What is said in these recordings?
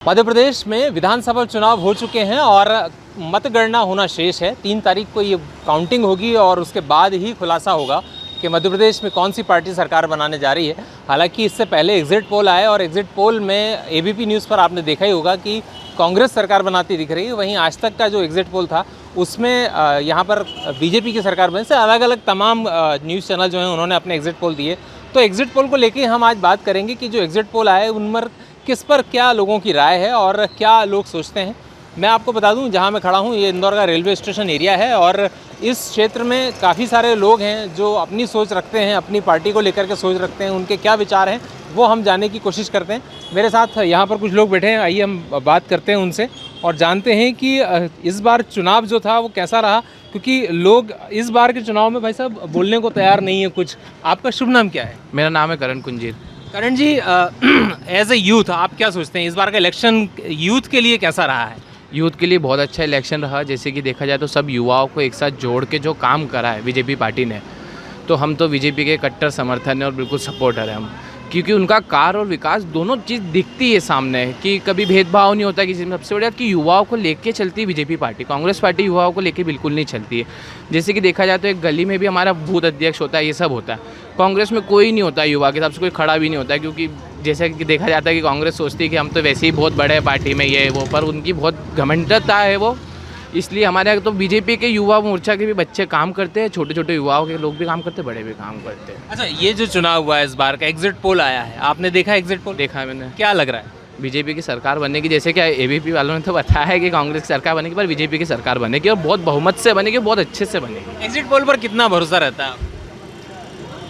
मध्य प्रदेश में विधानसभा चुनाव हो चुके हैं और मतगणना होना शेष है। 3 तारीख को ये काउंटिंग होगी और उसके बाद ही खुलासा होगा कि मध्य प्रदेश में कौन सी पार्टी सरकार बनाने जा रही है। हालांकि इससे पहले एग्जिट पोल आए और एग्जिट पोल में एबीपी न्यूज़ पर आपने देखा ही होगा कि कांग्रेस सरकार बनाती दिख रही है। वहीं आज तक का जो एग्जिट पोल था उसमें यहाँ पर बीजेपी की सरकार बनने से अलग अलग तमाम न्यूज़ चैनल जो हैं उन्होंने अपने एग्जिट पोल दिए। तो एग्जिट पोल को लेकर हम आज बात करेंगे कि जो एग्जिट पोल आए उन पर किस पर क्या लोगों की राय है और क्या लोग सोचते हैं। मैं आपको बता दूं जहां मैं खड़ा हूं ये इंदौर का रेलवे स्टेशन एरिया है और इस क्षेत्र में काफ़ी सारे लोग हैं जो अपनी सोच रखते हैं, अपनी पार्टी को लेकर के सोच रखते हैं। उनके क्या विचार हैं वो हम जानने की कोशिश करते हैं। मेरे साथ यहाँ पर कुछ लोग बैठे हैं, आइए हम बात करते हैं उनसे और जानते हैं कि इस बार चुनाव जो था वो कैसा रहा, क्योंकि लोग इस बार के चुनाव में भाई साहब बोलने को तैयार नहीं है कुछ। आपका शुभ नाम क्या है? मेरा नाम है करण कुंजीर। करण जी, एज ए यूथ आप क्या सोचते हैं इस बार का इलेक्शन यूथ के लिए कैसा रहा है? यूथ के लिए बहुत अच्छा इलेक्शन रहा। जैसे कि देखा जाए तो सब युवाओं को एक साथ जोड़ के जो काम करा है बीजेपी पार्टी ने, तो हम तो बीजेपी के कट्टर समर्थन है और बिल्कुल सपोर्टर है हम, क्योंकि उनका कार्य और विकास दोनों चीज़ दिखती है सामने कि कभी भेदभाव नहीं होता किसी में। सबसे बड़ी बात कि युवाओं को लेके चलती है बीजेपी पार्टी। कांग्रेस पार्टी युवाओं को लेके बिल्कुल नहीं चलती है। जैसे कि देखा जाए तो एक गली में भी हमारा बूथ अध्यक्ष होता है, ये सब होता है। कांग्रेस में कोई नहीं होता युवा के हिसाब से, कोई खड़ा भी नहीं होता है, क्योंकि जैसे कि देखा जाता है कि कांग्रेस सोचती है कि हम तो वैसे ही बहुत बड़े पार्टी में ये वो, पर उनकी बहुत घमंडता है वो। इसलिए हमारे यहाँ तो बीजेपी के युवा मोर्चा के भी बच्चे काम करते हैं, छोटे छोटे युवाओं के लोग भी काम करते हैं, बड़े भी काम करते हैं। अच्छा, ये जो चुनाव हुआ है इस बार का एग्जिट पोल आया है, आपने देखा एग्जिट पोल? देखा है मैंने। क्या लग रहा है? बीजेपी की सरकार बनने की, जैसे कि एबीपी वालों ने तो बताया है कि कांग्रेस की सरकार बनेगी, पर बीजेपी की सरकार बनेगी और बहुत बहुमत से बनेगी, बहुत अच्छे से बनेगी। एग्जिट पोल पर कितना भरोसा रहता है?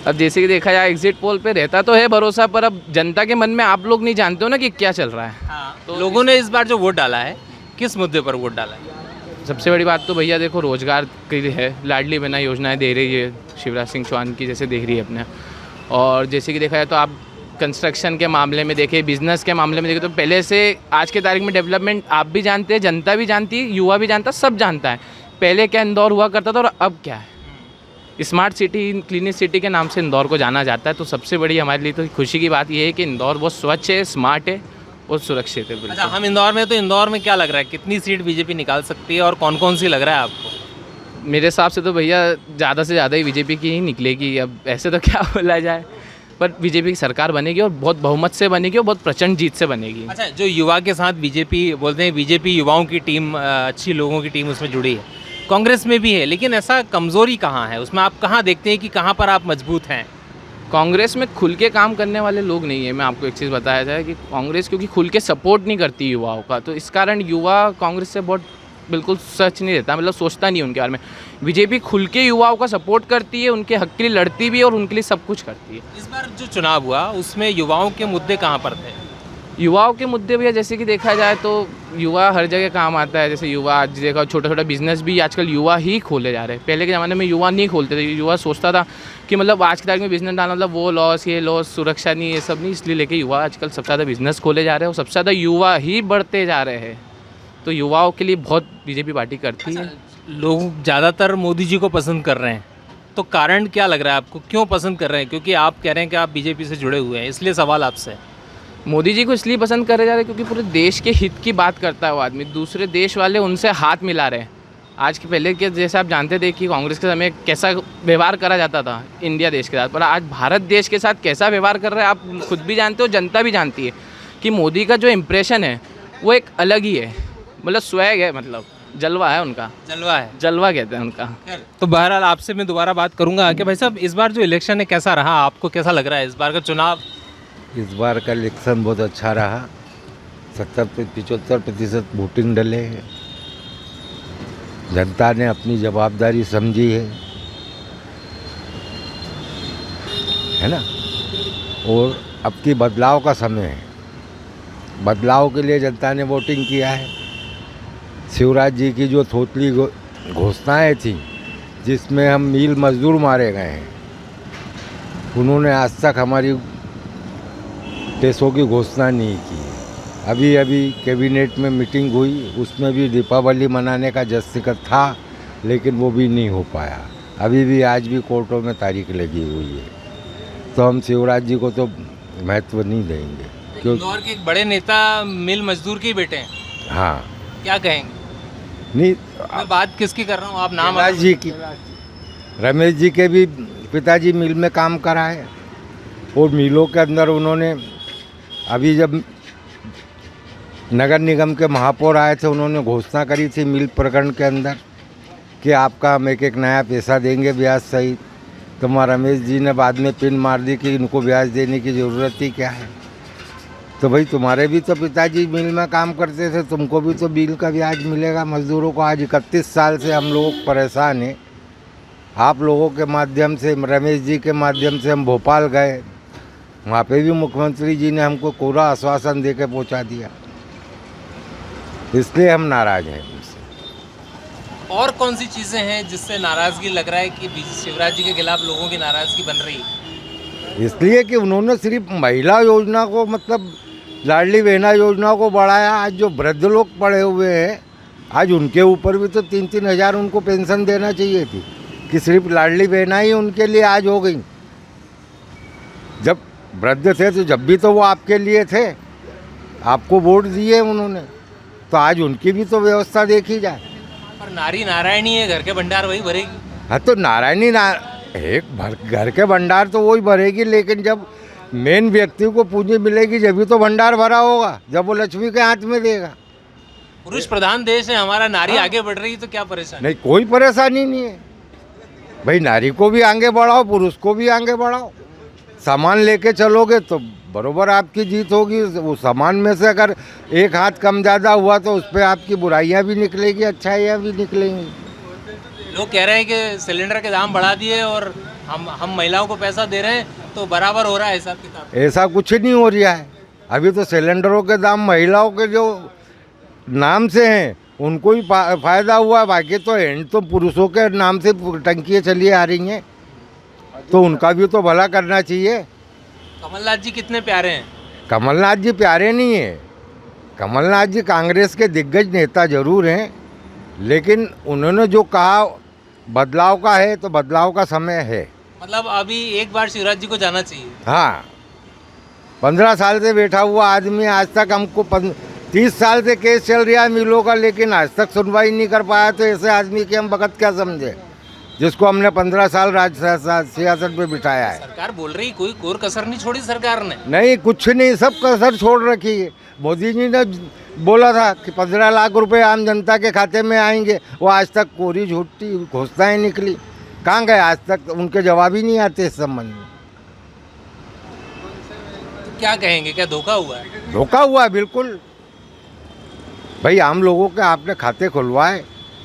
अब जैसे कि देखा जाए एग्जिट पोल पे रहता तो है भरोसा, पर अब जनता के मन में आप लोग नहीं जानते हो ना कि क्या चल रहा है। हाँ, तो लोगों ने इस बार जो वोट डाला है किस मुद्दे पर वोट डाला है? सबसे बड़ी बात तो भैया देखो रोजगार के लिए है, लाडली बहना योजनाएं दे रही है शिवराज सिंह चौहान की, जैसे देख रही है अपने। और जैसे कि देखा जाए तो आप कंस्ट्रक्शन के मामले में देखें, बिजनेस के मामले में देखें, तो पहले से आज के तारीख में डेवलपमेंट आप भी जानते हैं, जनता भी जानती है, युवा भी जानता है, सब जानता है। पहले क्या इंदौर हुआ करता था और अब क्या है। स्मार्ट सिटी, क्लीनेस्ट सिटी के नाम से इंदौर को जाना जाता है। तो सबसे बड़ी हमारे लिए तो खुशी की बात यह है कि इंदौर बहुत स्वच्छ है, स्मार्ट है और सुरक्षित है। अच्छा, हम इंदौर में, तो इंदौर में क्या लग रहा है कितनी सीट बीजेपी निकाल सकती है और कौन कौन सी लग रहा है आपको? मेरे हिसाब से तो भैया ज़्यादा से ज़्यादा ही बीजेपी की ही निकलेगी। अब ऐसे तो क्या बोला जाए, पर बीजेपी की सरकार बनेगी और बहुत बहुमत से बनेगी और बहुत प्रचंड जीत से बनेगी। अच्छा, जो युवा के साथ बीजेपी बोलते हैं, बीजेपी युवाओं की टीम, अच्छी लोगों की टीम उसमें जुड़ी है, कांग्रेस में भी है, लेकिन ऐसा कमज़ोरी कहाँ है उसमें? आप कहाँ देखते हैं कि कहाँ पर आप मजबूत हैं? कांग्रेस में खुल के काम करने वाले लोग नहीं है। मैं आपको एक चीज़ बताया जाए कि कांग्रेस क्योंकि खुल के सपोर्ट नहीं करती युवाओं का, तो इस कारण युवा कांग्रेस से बहुत बिल्कुल सच नहीं रहता, मतलब सोचता नहीं है उनके बारे में। बीजेपी खुल के युवाओं का सपोर्ट करती है, उनके हक के लिए लड़ती भी है और उनके लिए सब कुछ करती है। इस बार जो चुनाव हुआ उसमें युवाओं के मुद्दे कहाँ पर थे? युवाओं के मुद्दे भैया जैसे कि देखा जाए तो युवा हर जगह काम आता है। जैसे युवा आज देखा छोटा छोटा बिजनेस भी आजकल युवा ही खोले जा रहे हैं। पहले के ज़माने में युवा नहीं खोलते थे। युवा सोचता था कि मतलब आज की तारीख में बिजनेस डालना मतलब वो लॉस, ये लॉस, सुरक्षा नहीं, ये सब नहीं। इसलिए लेके युवा आजकल सबसे ज़्यादा बिजनेस खोले जा रहे हैं और सबसे ज़्यादा युवा ही बढ़ते जा रहे हैं। तो युवाओं के लिए बहुत बीजेपी पार्टी करती है। लोग ज़्यादातर मोदी जी को पसंद कर रहे हैं, तो कारण क्या लग रहा है आपको, क्यों पसंद कर रहे हैं? क्योंकि आप कह रहे हैं कि आप बीजेपी से जुड़े हुए हैं, इसलिए सवाल आपसे। मोदी जी को इसलिए पसंद करे जा रहे हैं क्योंकि पूरे देश के हित की बात करता है वो आदमी। दूसरे देश वाले उनसे हाथ मिला रहे हैं। आज के पहले के जैसे आप जानते थे कि कांग्रेस के समय कैसा व्यवहार करा जाता था इंडिया देश के साथ, पर आज भारत देश के साथ कैसा व्यवहार कर रहा है आप खुद भी जानते हो, जनता भी जानती है कि मोदी का जो इम्प्रेशन है वो एक अलग ही है, मतलब स्वैग है, मतलब जलवा है उनका। जलवा है, जलवा कहते हैं उनका। तो बहरहाल आपसे मैं दोबारा बात करूंगा कि भाई साहब इस बार जो इलेक्शन है कैसा रहा, आपको कैसा लग रहा है इस बार का चुनाव? इस बार का इलेक्शन बहुत अच्छा रहा। 70-75% वोटिंग डले हैं। जनता ने अपनी जवाबदारी समझी है ना। और अब की बदलाव का समय है। बदलाव के लिए जनता ने वोटिंग किया है। शिवराज जी की जो थोतली घोषणाएं थी जिसमें हम मील मजदूर मारे गए हैं, उन्होंने आज तक हमारी पैसों की घोषणा नहीं की। अभी अभी कैबिनेट में मीटिंग हुई, उसमें भी दीपावली मनाने का जश्न था, लेकिन वो भी नहीं हो पाया। अभी भी आज भी कोर्टों में तारीख लगी हुई है। तो हम शिवराज जी को तो महत्व नहीं देंगे। क्यों? इंदौर के एक बड़े नेता मिल मजदूर के ही बेटे हैं, हाँ क्या कहेंगे? नहीं, मैं बात किसकी कर रहा हूँ, आप नाम रमेश जी की, रमेश जी के भी पिताजी मिल में काम करा है और मिलों के अंदर उन्होंने अभी जब नगर निगम के महापौर आए थे उन्होंने घोषणा करी थी मिल प्रकरण के अंदर कि आपका हम एक नया पैसा देंगे ब्याज सहित। तो वहाँ रमेश जी ने बाद में पिन मार दी कि इनको ब्याज देने की ज़रूरत ही क्या है। तो भाई तुम्हारे भी तो पिताजी मिल में काम करते थे, तुमको भी तो बिल का ब्याज मिलेगा मज़दूरों को। आज 31 साल से हम लोग परेशान हैं। आप लोगों के माध्यम से, रमेश जी के माध्यम से हम भोपाल गए, वहाँ पे भी मुख्यमंत्री जी ने हमको कोरा आश्वासन दे के पहुँचा दिया, इसलिए हम नाराज़ हैं उनसे। और कौन सी चीज़ें हैं जिससे नाराज़गी लग रहा है कि शिवराज जी के खिलाफ लोगों की नाराज़गी बन रही है? इसलिए कि उन्होंने सिर्फ महिला योजना को, मतलब लाडली बहना योजना को बढ़ाया। आज जो वृद्ध लोग पड़े हुए हैं, आज उनके ऊपर भी तो 3-3 हज़ार उनको पेंशन देना चाहिए थी, कि सिर्फ लाडली बहना ही उनके लिए आज हो गई। जब वृद्ध थे तो जब भी तो वो आपके लिए थे, आपको वोट दिए उन्होंने, तो आज उनकी भी तो व्यवस्था देखी जाए। पर नारी नारायणी है, घर के भंडार वही भरेगी। हाँ तो नारायणी घर के भंडार तो वही भरेगी, लेकिन जब मेन व्यक्ति को पूंजी मिलेगी जब भी तो भंडार भरा होगा, जब वो लक्ष्मी के हाथ में देगा। पुरुष प्रधान देश है हमारा, नारी आगे बढ़ रही तो क्या परेशानी? नहीं, कोई परेशानी नहीं है भाई। नारी को भी आगे बढ़ाओ, पुरुष को भी आगे बढ़ाओ। सामान लेके चलोगे तो बरोबर आपकी जीत होगी। वो सामान में से अगर एक हाथ कम ज़्यादा हुआ तो उस पर आपकी बुराइयां भी निकलेगी, अच्छाइयाँ भी निकलेंगी। लोग कह रहे हैं कि सिलेंडर के दाम बढ़ा दिए और हम महिलाओं को पैसा दे रहे हैं तो बराबर हो रहा है हिसाब किताब। ऐसा कुछ नहीं हो रहा है। अभी तो सिलेंडरों के दाम महिलाओं के जो नाम से हैं उनको ही फ़ायदा हुआ है, बाकी तो एंड तो पुरुषों के नाम से टंकियाँ चली आ रही हैं, तो उनका भी तो भला करना चाहिए। कमलनाथ जी कितने प्यारे हैं? कमलनाथ जी प्यारे नहीं हैं। कमलनाथ जी कांग्रेस के दिग्गज नेता जरूर हैं, लेकिन उन्होंने जो कहा बदलाव का है तो बदलाव का समय है। मतलब अभी एक बार शिवराज जी को जाना चाहिए। हाँ, 15 साल से बैठा हुआ आदमी, आज तक हमको 30 साल से केस चल रहा है मिलों का, लेकिन आज तक सुनवाई नहीं कर पाया। तो ऐसे आदमी की हम वक्त क्या समझे, जिसको हमने 15 साल सियासत में बिठाया है। सरकार बोल रही कोई कोर कसर नहीं छोड़ी सरकार ने। नहीं, कुछ नहीं, सब कसर छोड़ रखी है। मोदी जी ने बोला था कि 15 लाख रुपए आम जनता के खाते में आएंगे, वो आज तक कोरी झूठी घोषणाएं निकली। कहाँ गए आज तक, उनके जवाब ही नहीं आते इस संबंध में। तो क्या कहेंगे, क्या धोखा हुआ है? धोखा हुआ है बिल्कुल भाई। आम लोगों के आपने खाते खुलवाए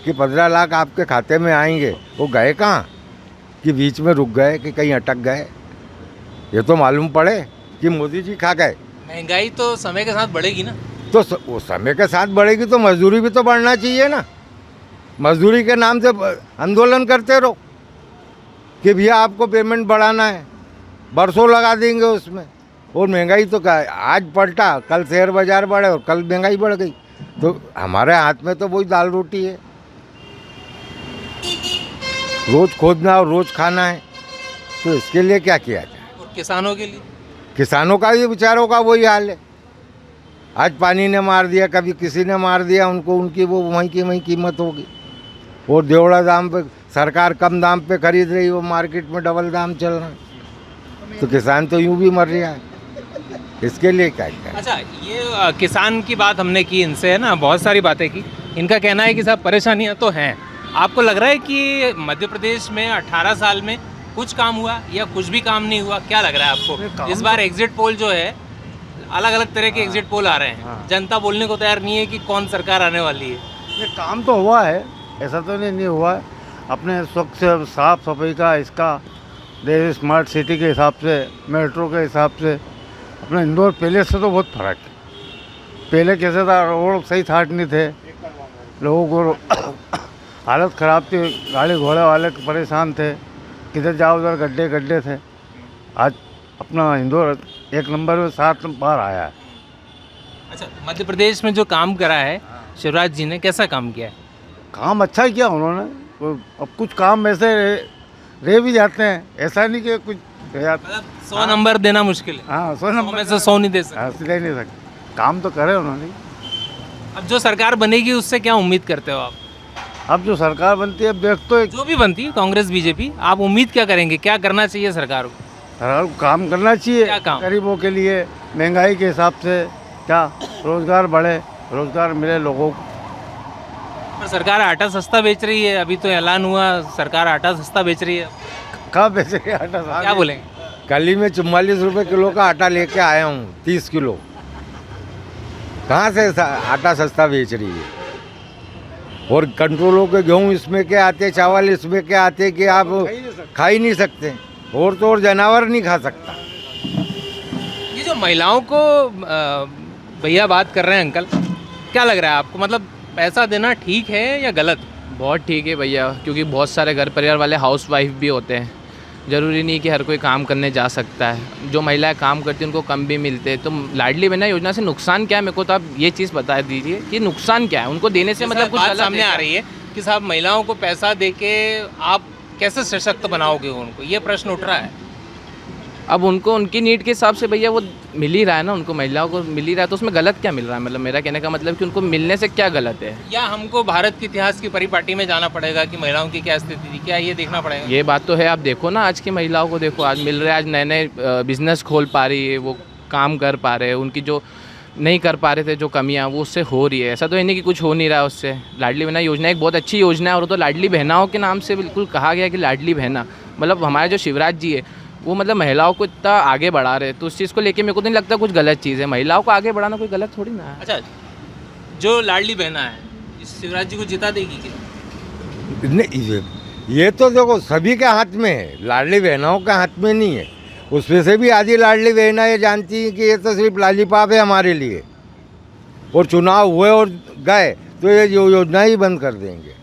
कि 15 लाख आपके खाते में आएंगे, वो गए कहाँ? कि बीच में रुक गए, कि कहीं अटक गए? ये तो मालूम पड़े कि मोदी जी खा गए। महंगाई तो समय के साथ बढ़ेगी ना। तो वो समय के साथ बढ़ेगी तो मजदूरी भी तो बढ़ना चाहिए ना। मजदूरी के नाम से आंदोलन करते रहो कि भैया आपको पेमेंट बढ़ाना है, बरसों लगा देंगे उसमें। और महंगाई तो क्या, आज पलटा कल शेयर बाजार बढ़े और कल महंगाई बढ़ गई। तो हमारे हाथ में तो वही दाल रोटी है, रोज खोदना और रोज खाना है। तो इसके लिए क्या किया जाए? और किसानों के लिए? किसानों का भी बेचारों का वही हाल है। आज पानी ने मार दिया, कभी किसी ने मार दिया उनको, उनकी वो वहीं की वहीं कीमत होगी। और देवड़ा दाम पे सरकार कम दाम पे खरीद रही, वो मार्केट में डबल दाम चल रहा है। तो किसान तो यूं भी मर रहा है। इसके लिए क्या है? अच्छा, ये किसान की बात हमने की इनसे, है ना, बहुत सारी बातें की। इनका कहना है कि साहब परेशानियां तो हैं। आपको लग रहा है कि मध्य प्रदेश में 18 साल में कुछ काम हुआ या कुछ भी काम नहीं हुआ? क्या लग रहा है आपको? इस बार एग्जिट पोल जो है, अलग अलग तरह के एग्जिट पोल आ रहे हैं, जनता बोलने को तैयार नहीं है कि कौन सरकार आने वाली है। ये काम तो हुआ है, ऐसा तो नहीं हुआ है। अपने स्वच्छ साफ सफाई का, इसका देश स्मार्ट सिटी के हिसाब से, मेट्रो के हिसाब से अपना इंदौर पहले से तो बहुत फर्क है। पहले कैसे था, रोड सही ठाट नहीं थे, लोगों को हालत ख़राब थी, गाड़ी घोड़े वाले परेशान थे, किधर जाओ उधर गड्ढे गड्ढे थे। आज अपना इंदौर एक नंबर में 7 बार आया है। अच्छा, मध्य प्रदेश में जो काम करा है शिवराज जी ने, कैसा काम किया है? काम अच्छा ही किया उन्होंने। अब कुछ काम ऐसे रह भी जाते हैं, ऐसा नहीं कि कुछ तो यार 100 नंबर देना मुश्किल है, हाँ 100 100 नंबर में से 100 नहीं दे सकते। हाँ, ले नहीं सकते। काम तो करे उन्होंने। अब जो सरकार बनेगी उससे क्या उम्मीद करते हो आप? अब जो सरकार बनती है, अब देख तो एक जो भी बनती है, कांग्रेस बीजेपी, आप उम्मीद क्या करेंगे, क्या करना चाहिए सरकार को? सरकार को काम करना चाहिए क्या काम? गरीबों के लिए, महंगाई के हिसाब से क्या रोजगार बढ़े, रोजगार मिले लोगों को। पर सरकार आटा सस्ता बेच रही है, अभी तो ऐलान हुआ सरकार आटा सस्ता बेच रही है, कहाँ बेचेंगे आटा साहब? क्या बोलेंगे? कल ही में 44 रुपये किलो का आटा लेके आया हूँ, 30 किलो। कहाँ से आटा सस्ता बेच रही है? और कंट्रोलों के गेहूँ इसमें के आते, चावल इसमें के आते कि आप खा ही नहीं सकते। और तो और जानवर नहीं खा सकता। ये जो महिलाओं को भैया बात कर रहे हैं अंकल, क्या लग रहा है आपको, मतलब पैसा देना ठीक है या गलत? बहुत ठीक है भैया, क्योंकि बहुत सारे घर परिवार वाले हाउस वाइफ भी होते हैं। ज़रूरी नहीं कि हर कोई काम करने जा सकता है। जो महिलाएं काम करती हैं उनको कम भी मिलते हैं। तो लाडली बहना योजना से नुकसान क्या है, मेरे को तो आप ये चीज़ बता दीजिए कि नुकसान क्या है उनको देने से, मतलब कुछ बात गलत सामने है आ क्या? रही है कि साहब महिलाओं को पैसा देके आप कैसे सशक्त बनाओगे उनको, ये प्रश्न उठ रहा है। अब उनको उनकी नीड के हिसाब से भैया वो मिल ही रहा है ना, उनको महिलाओं को मिल ही रहा है, तो उसमें गलत क्या मिल रहा है? मतलब मेरा कहने का मतलब कि उनको मिलने से क्या गलत है? या हमको भारत के इतिहास की परिपाटी में जाना पड़ेगा कि महिलाओं की क्या स्थिति थी, क्या ये देखना पड़ेगा? ये बात तो है। आप देखो ना आज की महिलाओं को, देखो आज मिल रहे हैं, आज नए नए बिजनेस खोल पा रही है, वो काम कर पा रहे हैं, उनकी जो नहीं कर पा रहे थे जो कमियां वो उससे हो रही है। ऐसा तो है नहीं कि कुछ हो नहीं रहा है उससे। लाडली बहना योजना एक बहुत अच्छी योजना है, और तो लाडली बहनाओं के नाम से बिल्कुल कहा गया कि लाडली बहना, मतलब हमारे जो शिवराज जी है वो मतलब महिलाओं को इतना आगे बढ़ा रहे हैं, तो उस चीज़ को लेके मेरे को तो नहीं लगता कुछ गलत चीज़ है। महिलाओं को आगे बढ़ाना कोई गलत थोड़ी ना है। अच्छा, जो लाडली बहना है इस शिवराज जी को जिता देगी क्या? नहीं, ये तो देखो सभी के हाथ में है, लाडली बहनाओं के हाथ में नहीं है। उसमें से भी आधी लाडली बहना ये जानती है कि ये तो सिर्फ लालीपाप है हमारे लिए, और चुनाव हुए और गए तो ये योजना ही बंद कर देंगे।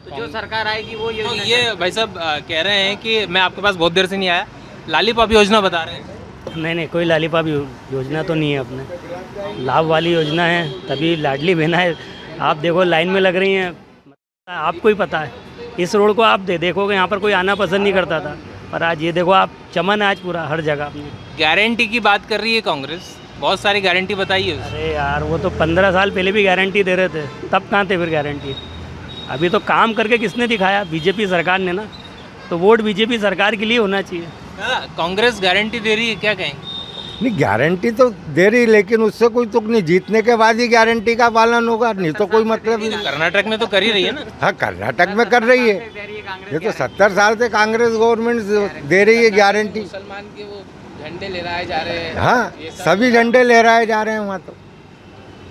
तो जो सरकार आएगी वो तो योजना ये भाई साहब कह रहे हैं कि मैं आपके पास बहुत देर से नहीं आया, लालीपाप योजना बता रहे हैं। नहीं कोई लालीपाप योजना तो नहीं है अपने, लाभ वाली योजना है, तभी लाडली बहना है। आप देखो लाइन में लग रही हैं, आपको ही पता है। इस रोड को आप देखोगे यहाँ पर कोई आना पसंद नहीं करता था, पर आज ये देखो आप, चमन है आज पूरा हर जगह अपनी। गारंटी की बात कर रही है कांग्रेस, बहुत सारी गारंटी बताई है उसने। अरे यार वो तो 15 साल पहले भी गारंटी दे रहे थे, तब कहाँ थे फिर गारंटी? अभी तो काम करके किसने दिखाया? बीजेपी सरकार ने ना, तो वोट बीजेपी सरकार के लिए होना चाहिए। कांग्रेस गारंटी दे रही है, क्या कहेंगे? नहीं, गारंटी तो दे रही, लेकिन उससे कोई तुक नहीं। जीतने के बाद ही गारंटी का पालन होगा, नहीं तो कोई मतलब नहीं। कर्नाटक में तो कर ही रही है ना। हाँ, कर्नाटक में कर रही है। ये तो 70 साल से कांग्रेस गवर्नमेंट दे रही है गारंटी। मुसलमान के वो झंडे लहराए जा रहे हैं। हाँ, सभी झंडे लहराए जा रहे हैं वहाँ तो।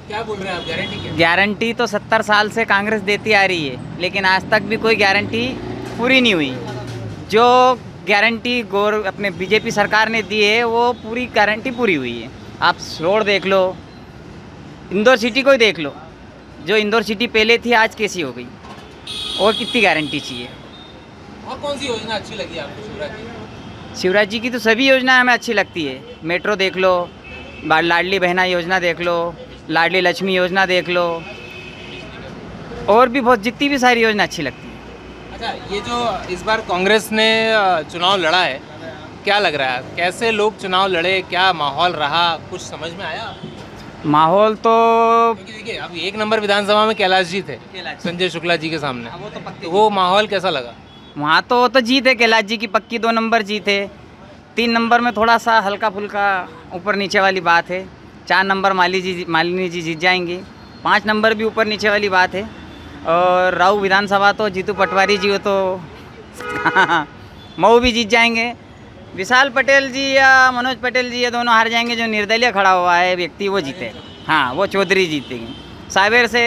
क्या बोल रहे हैं आप, गारंटी क्या? गारंटी तो 70 साल से कांग्रेस देती आ रही है, लेकिन आज तक भी कोई गारंटी पूरी नहीं हुई। जो गारंटी अपने बीजेपी सरकार ने दी है वो पूरी गारंटी पूरी हुई है। आप रोड देख लो, इंदौर सिटी को ही देख लो, जो इंदौर सिटी पहले थी आज कैसी हो गई, और कितनी गारंटी चाहिए। और कौन सी योजना अच्छी लगी आपको शिवराज जी? शिवराज जी की तो सभी योजनाएं हमें अच्छी लगती है। मेट्रो देख लो, लाडली बहना योजना देख लो, लाडली लक्ष्मी योजना देख लो, और भी बहुत जितनी भी सारी योजना अच्छी लगती है। अच्छा, ये जो इस बार कांग्रेस ने चुनाव लड़ा है, क्या लग रहा है, कैसे लोग चुनाव लड़े, क्या माहौल रहा, कुछ समझ में आया? माहौल तो क्योंकि देखिए अब 1 नंबर विधानसभा में कैलाश जी थे, संजय शुक्ला जी के सामने, तो वो माहौल कैसा लगा? वहाँ तो जीत है, कैलाश जी की पक्की 2 नंबर जीत है। 3 नंबर में थोड़ा सा हल्का फुल्का ऊपर नीचे वाली बात है। 4 नंबर मालिनी जी जीत जाएंगी। 5 नंबर भी ऊपर नीचे वाली बात है। और राऊ विधानसभा तो जीतू पटवारी जी हो तो मऊ भी जीत जाएंगे। विशाल पटेल जी या मनोज पटेल जी ये दोनों हार जाएंगे। जो निर्दलीय खड़ा हुआ है व्यक्ति वो जीते, हाँ वो चौधरी जीतेंगे। सावेर से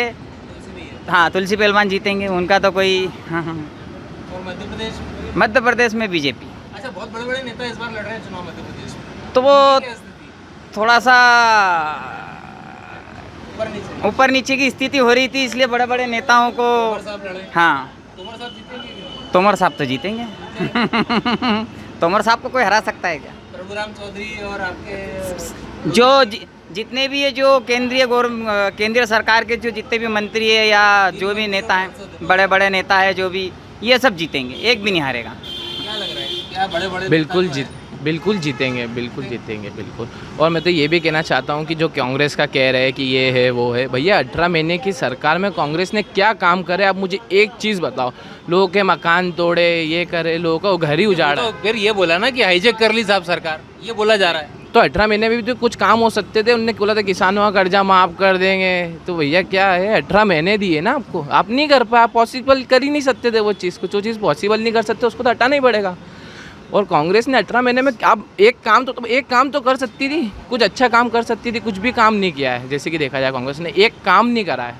हाँ तुलसी पहलवान जीतेंगे, उनका तो कोई और मध्य प्रदेश में बीजेपी। अच्छा, बहुत बड़े बड़े नेता इस बार लड़ रहे हैं चुनाव मध्य प्रदेश में, तो वो क्या स्थिति? थोड़ा सा ऊपर नीचे ऊपर नीचे की स्थिति हो रही थी, इसलिए बड़े बड़े नेताओं को तोमर साहब लड़े, हाँ तोमर साहब जीतेंगे कि नहीं? तोमर साहब तो जीतेंगे तोमर साहब को कोई हरा सकता है क्या? प्रभुराम चौधरी और आपके जो जितने भी है, जो केंद्रीय सरकार के जो जितने भी मंत्री है या जो भी नेता हैं, बड़े बड़े नेता है जो भी, ये सब जीतेंगे, एक भी नहीं हारेगा। क्या लग रहा है क्या बड़े बड़े बिल्कुल जीतेंगे, बिल्कुल जीतेंगे, बिल्कुल। और मैं तो ये भी कहना चाहता हूँ कि जो कांग्रेस का कह रहे हैं कि ये है वो है, भैया 18 महीने की सरकार में कांग्रेस ने क्या काम करे? आप मुझे एक चीज़ बताओ। लोगों के मकान तोड़े, ये करे, लोगों का वो घर ही उजाड़ा। तो फिर ये बोला ना कि हाईजेक कर ली साहब सरकार, ये बोला जा रहा है। तो 18 महीने में भी तो कुछ काम हो सकते थे। उनने बोला था किसानों का कर्जा माफ़ कर देंगे, तो भैया क्या है, 18 महीने दिए ना आपको, आप नहीं कर पाए, पॉसिबल कर ही नहीं सकते थे वो चीज़ को। जो चीज़ पॉसिबल नहीं कर सकते उसको तो हटाना ही पड़ेगा। और कांग्रेस ने 18 महीने में आप एक काम तो कर सकती थी, कुछ अच्छा काम कर सकती थी, कुछ भी काम नहीं किया है। जैसे कि देखा जाए कांग्रेस ने एक काम नहीं करा है।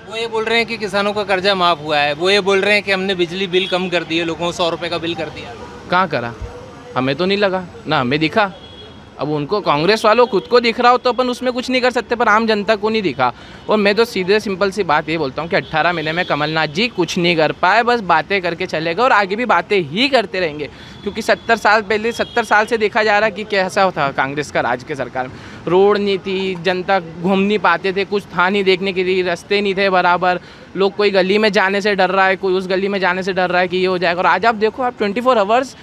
वो ये बोल रहे हैं कि किसानों का कर्जा माफ़ हुआ है, वो ये बोल रहे हैं कि हमने बिजली बिल कम कर दिए, लोगों को 100 रुपये का बिल कर दिया। कहाँ करा? हमें तो नहीं लगा ना, हमें दिखा। अब उनको कांग्रेस वालों खुद को दिख रहा हो तो अपन उसमें कुछ नहीं कर सकते, पर आम जनता को नहीं दिखा। और मैं तो सीधे सिंपल सी बात ये बोलता हूँ कि 18 महीने में कमलनाथ जी कुछ नहीं कर पाए, बस बातें करके चले गए और आगे भी बातें ही करते रहेंगे। क्योंकि 70 साल से देखा जा रहा है कि कैसा था कांग्रेस का राज के सरकार में। रोड नहीं थी, जनता घूम नहीं पाते थे, कुछ था नहीं देखने के लिए, रास्ते नहीं थे बराबर, लोग कोई गली में जाने से डर रहा है, कोई उस गली में जाने से डर रहा है कि ये हो जाएगा। और आज आप देखो, आप 24 आवर्स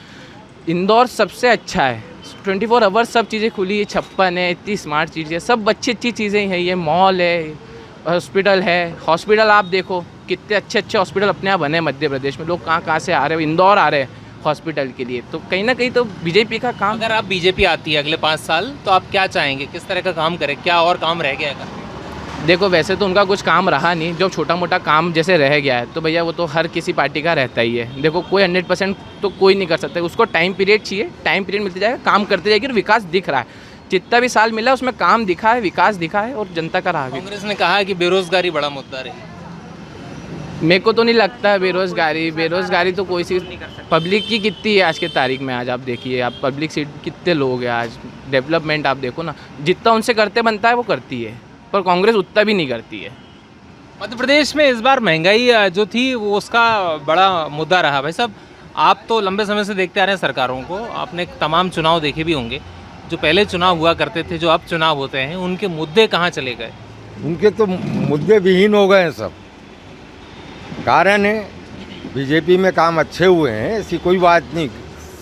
इंदौर सबसे अच्छा है, 24 आवर्स सब चीज़ें खुली है, 56 है, इतनी स्मार्ट चीज़ें, सब अच्छी चीज़ें हैं। ये मॉल है, हॉस्पिटल है, हॉस्पिटल आप देखो कितने अच्छे हॉस्पिटल अपने यहाँ बने मध्य प्रदेश में। लोग कहाँ से आ रहे हैं, इंदौर आ रहे हैं हॉस्पिटल के लिए। तो कहीं ना कहीं तो बीजेपी का काम। अगर आप बीजेपी आती है अगले 5 साल तो आप क्या चाहेंगे, किस तरह का काम करें, क्या और काम रह गया है? देखो वैसे तो उनका कुछ काम रहा नहीं, जो छोटा मोटा काम जैसे रह गया है तो भैया वो तो हर किसी पार्टी का रहता ही है। देखो कोई 100% तो कोई नहीं कर सकता, उसको टाइम पीरियड चाहिए, टाइम पीरियड मिलते जाएगा, काम करते जाएगी और विकास दिख रहा है। जितना भी साल मिला उसमें काम दिखा है, विकास दिखा है और जनता का रहा। कांग्रेस ने कहा है कि बेरोजगारी बड़ा मुद्दा रही। मेरे को तो नहीं लगता बेरोजगारी तो कोई सी पब्लिक की कितनी है आज के तारीख में। आज आप देखिए, आप पब्लिक सीट कितने लोग हैं आज, डेवलपमेंट आप देखो ना, जितना उनसे करते बनता है वो करती है, पर कांग्रेस उतना भी नहीं करती है। मध्य प्रदेश में इस बार महंगाई जो थी वो उसका बड़ा मुद्दा रहा। भाई साहब, आप तो लंबे समय से देखते आ रहे हैं सरकारों को, आपने तमाम चुनाव देखे भी होंगे। जो पहले चुनाव हुआ करते थे, जो अब चुनाव होते हैं, उनके मुद्दे कहाँ चले गए? उनके तो मुद्दे विहीन हो गए हैं सब। कारण है बीजेपी में काम अच्छे हुए हैं, ऐसी कोई बात नहीं।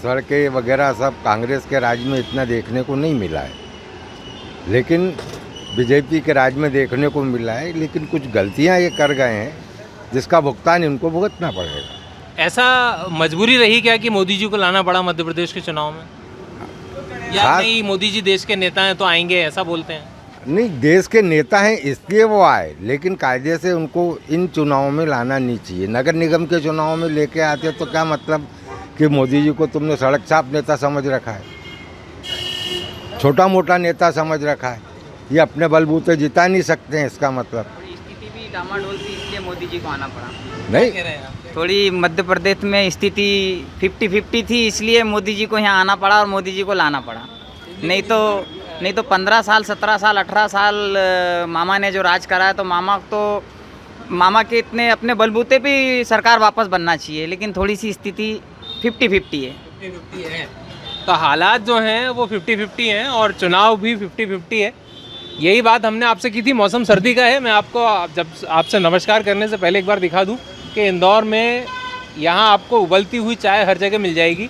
सड़कें वगैरह सब कांग्रेस के राज में इतना देखने को नहीं मिला है, लेकिन बीजेपी के राज में देखने को मिला है। लेकिन कुछ गलतियां ये कर गए हैं जिसका भुगतान इनको भुगतना पड़ेगा। ऐसा मजबूरी रही क्या कि मोदी जी को लाना पड़ा मध्य प्रदेश के चुनाव में, या नहीं मोदी जी देश के नेता हैं तो आएंगे, ऐसा बोलते हैं? नहीं, देश के नेता हैं इसलिए वो आए, लेकिन कायदे से उनको इन चुनावों में लाना नहीं चाहिए। नगर निगम के चुनाव में लेके आते तो क्या मतलब कि मोदी जी को तुमने सड़क छाप नेता समझ रखा है, छोटा मोटा नेता समझ रखा है, ये अपने बलबूते जिता नहीं सकते हैं। इसका मतलब स्थिति भी डामाडोल थी, इसलिए मोदी जी को आना पड़ा। नहीं, थोड़ी मध्य प्रदेश में स्थिति 50-50 थी, इसलिए मोदी जी को यहाँ आना पड़ा और मोदी जी को लाना पड़ा। नहीं तो 15 साल 17 साल 18 साल मामा ने जो राज करा है, तो मामा के इतने अपने बलबूते पे सरकार वापस बनना चाहिए। लेकिन थोड़ी सी स्थिति 50-50 है। 50-50 है, तो हालात जो हैं वो 50-50 हैं और चुनाव भी 50-50 है। यही बात हमने आपसे की थी। मौसम सर्दी का है। मैं आपको जब आपसे नमस्कार करने से पहले एक बार दिखा दूं कि इंदौर में यहाँ आपको उबलती हुई चाय हर जगह मिल जाएगी।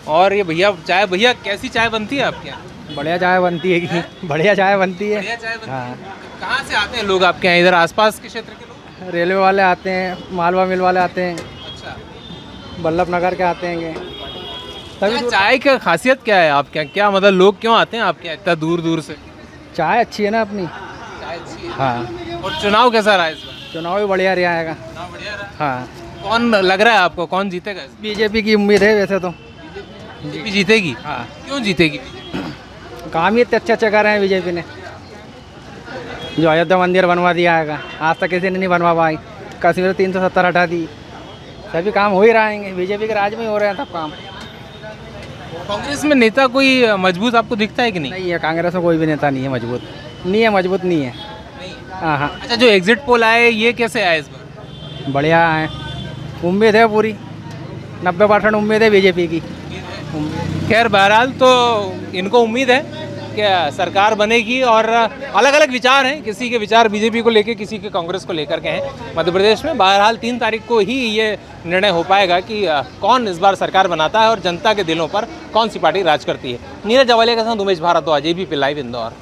और ये भैया कैसी चाय बनती है आपके यहाँ? बढ़िया चाय बनती है कि बढ़िया चाय बनती है। बढ़िया चाय बनती है। हाँ। कहाँ से आते हैं लोग आपके यहाँ, इधर आसपास के क्षेत्र के लोग? रेलवे वाले आते हैं, मालवा मिल वाले आते हैं, अच्छा, बल्लभ नगर के आते हैं। क्या चाय की खासियत क्या है आपके यहाँ? क्या मतलब लोग क्यों आते हैं आपके यहाँ इतना दूर दूर से? चाय अच्छी है ना अपनी। चाय अच्छी है। हाँ। और चुनाव कैसा रहा इस बार? चुनाव भी बढ़िया रहा है। चुनाव बढ़िया रहा। हाँ। कौन लग रहा है आपको, कौन जीतेगा? बीजेपी की उम्मीद है वैसे तो। बीजेपी जीतेगी? हाँ। क्यों जीतेगी? काम ही इतने अच्छे कर रहे हैं बीजेपी ने। जो अयोध्या मंदिर बनवा दिया है, आज तक किसी ने नहीं बनवा पाई। कश्मीर 370 हटा दी। सभी काम हो ही रहेंगे, बीजेपी के राज में ही हो रहे हैं सब काम। कांग्रेस में नेता कोई मजबूत आपको दिखता है कि नहीं? नहीं है, कांग्रेस में कोई भी नेता नहीं है मजबूत। नहीं है। हाँ। अच्छा, जो एग्जिट पोल आए ये कैसे आए इस बार? बढ़िया है, उम्मीद है पूरी 90% उम्मीद है बीजेपी की। खैर बहरहाल तो इनको उम्मीद है सरकार बनेगी। और अलग अलग विचार हैं, किसी के विचार बीजेपी को लेकर, किसी के कांग्रेस को लेकर के हैं मध्य प्रदेश में। बहरहाल 3 तारीख को ही ये निर्णय हो पाएगा कि कौन इस बार सरकार बनाता है और जनता के दिलों पर कौन सी पार्टी राज करती है। नीरज अवालिया के साथ उमेश भारद्वाज, ABP लाइव इंदौर।